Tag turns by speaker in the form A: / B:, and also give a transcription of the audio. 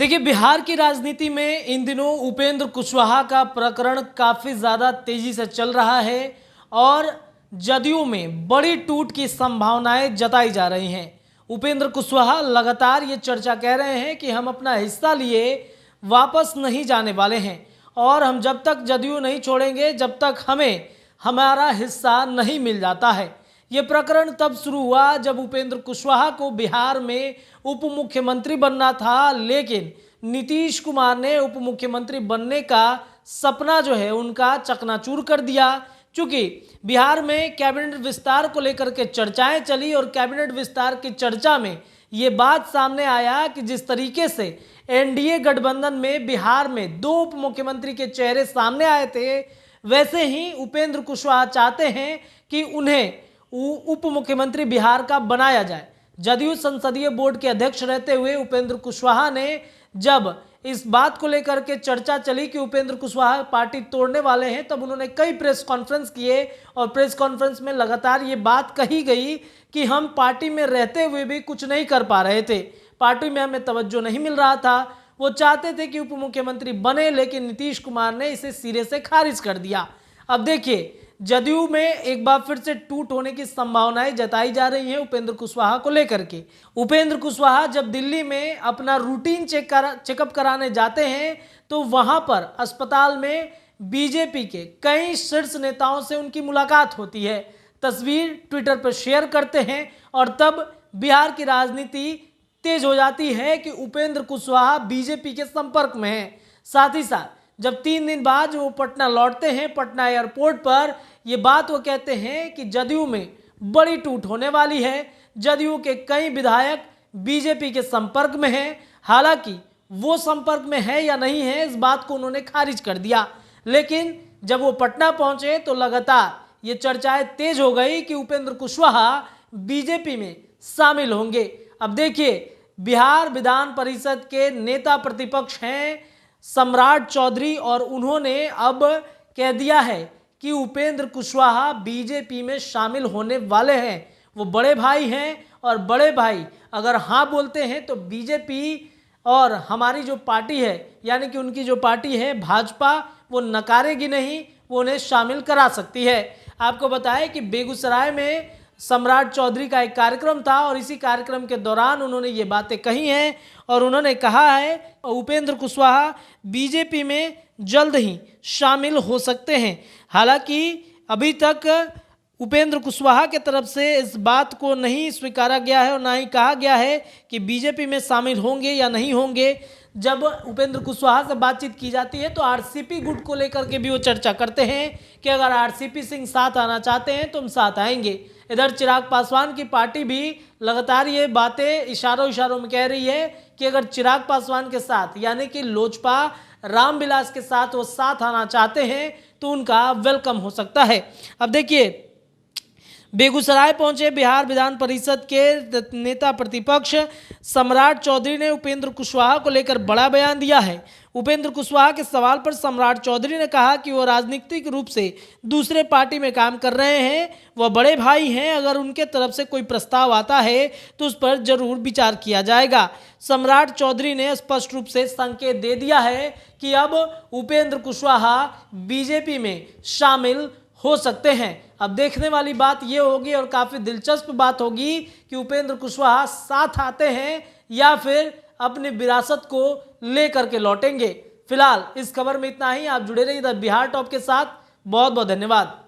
A: देखिए, बिहार की राजनीति में इन दिनों उपेंद्र कुशवाहा का प्रकरण काफ़ी ज़्यादा तेज़ी से चल रहा है और जदयू में बड़ी टूट की संभावनाएं जताई जा रही हैं। उपेंद्र कुशवाहा लगातार ये चर्चा कह रहे हैं कि हम अपना हिस्सा लिए वापस नहीं जाने वाले हैं और हम जब तक जदयू नहीं छोड़ेंगे जब तक हमें हमारा हिस्सा नहीं मिल जाता है। ये प्रकरण तब शुरू हुआ जब उपेंद्र कुशवाहा को बिहार में उप मुख्यमंत्री बनना था, लेकिन नीतीश कुमार ने उप मुख्यमंत्री बनने का सपना जो है उनका चकनाचूर कर दिया। चूंकि बिहार में कैबिनेट विस्तार को लेकर के चर्चाएं चली और कैबिनेट विस्तार की चर्चा में ये बात सामने आया कि जिस तरीके से एनडीए गठबंधन में बिहार में दो उप मुख्यमंत्री के चेहरे सामने आए थे, वैसे ही उपेंद्र कुशवाहा चाहते हैं कि उन्हें उप मुख्यमंत्री बिहार का बनाया जाए। जदयू संसदीय बोर्ड के अध्यक्ष रहते हुए उपेंद्र कुशवाहा ने जब इस बात को लेकर के चर्चा चली कि उपेंद्र कुशवाहा पार्टी तोड़ने वाले हैं, तब उन्होंने कई प्रेस कॉन्फ्रेंस किए और प्रेस कॉन्फ्रेंस में लगातार ये बात कही गई कि हम पार्टी में रहते हुए भी कुछ नहीं कर पा रहे थे, पार्टी में हमें तवज्जो नहीं मिल रहा था। वो चाहते थे कि उप मुख्यमंत्री बने, लेकिन नीतीश कुमार ने इसे सिरे से खारिज कर दिया। अब देखिए, जदयू में एक बार फिर से टूट होने की संभावनाएं जताई जा रही हैं उपेंद्र कुशवाहा को लेकर के। उपेंद्र कुशवाहा जब दिल्ली में अपना रूटीन चेकअप कराने जाते हैं तो वहां पर अस्पताल में बीजेपी के कई शीर्ष नेताओं से उनकी मुलाकात होती है। तस्वीर ट्विटर पर शेयर करते हैं और तब बिहार की राजनीति तेज हो जाती है कि उपेंद्र कुशवाहा बीजेपी के संपर्क में हैं। साथ ही साथ जब 3 दिन बाद वो पटना लौटते हैं, पटना एयरपोर्ट पर ये बात वो कहते हैं कि जदयू में बड़ी टूट होने वाली है। जदयू के कई विधायक बीजेपी के संपर्क में हैं। हालांकि वो संपर्क में है या नहीं है, इस बात को उन्होंने खारिज कर दिया। लेकिन जब वो पटना पहुंचे तो लगातार ये चर्चाएं तेज हो गई कि उपेंद्र कुशवाहा बीजेपी में शामिल होंगे। अब देखिए, बिहार विधान परिषद के नेता प्रतिपक्ष हैं सम्राट चौधरी और उन्होंने अब कह दिया है कि उपेंद्र कुशवाहा बीजेपी में शामिल होने वाले हैं। वो बड़े भाई हैं और बड़े भाई अगर हाँ बोलते हैं तो बीजेपी और हमारी जो पार्टी है, यानी कि उनकी जो पार्टी है भाजपा, वो नकारेगी नहीं, वो उन्हें शामिल करा सकती है। आपको बताएं कि बेगूसराय में सम्राट चौधरी का एक कार्यक्रम था और इसी कार्यक्रम के दौरान उन्होंने ये बातें कही हैं और उन्होंने कहा है उपेंद्र कुशवाहा बीजेपी में जल्द ही शामिल हो सकते हैं। हालांकि अभी तक उपेंद्र कुशवाहा के तरफ से इस बात को नहीं स्वीकारा गया है और ना ही कहा गया है कि बीजेपी में शामिल होंगे या नहीं होंगे। जब उपेंद्र कुशवाहा से बातचीत की जाती है तो आरसीपी गुट को लेकर के भी वो चर्चा करते हैं कि अगर आरसीपी सिंह साथ आना चाहते हैं तो हम साथ आएंगे। इधर चिराग पासवान की पार्टी भी लगातार ये बातें इशारों में कह रही है कि अगर चिराग पासवान के साथ, यानी कि लोजपा रामविलास के साथ वो साथ आना चाहते हैं तो उनका वेलकम हो सकता है। अब देखिए, बेगूसराय पहुंचे बिहार विधान परिषद के नेता प्रतिपक्ष सम्राट चौधरी ने उपेंद्र कुशवाहा को लेकर बड़ा बयान दिया है। उपेंद्र कुशवाहा के सवाल पर सम्राट चौधरी ने कहा कि वो राजनीतिक रूप से दूसरे पार्टी में काम कर रहे हैं, वह बड़े भाई हैं, अगर उनके तरफ से कोई प्रस्ताव आता है तो उस पर जरूर विचार किया जाएगा। सम्राट चौधरी ने स्पष्ट रूप से संकेत दे दिया है कि अब उपेंद्र कुशवाहा बीजेपी में शामिल हो सकते हैं। अब देखने वाली बात ये होगी और काफ़ी दिलचस्प बात होगी कि उपेंद्र कुशवाहा साथ आते हैं या फिर अपनी विरासत को लेकर के लौटेंगे। फिलहाल इस खबर में इतना ही। आप जुड़े रहिए द बिहार टॉप के साथ। बहुत बहुत धन्यवाद।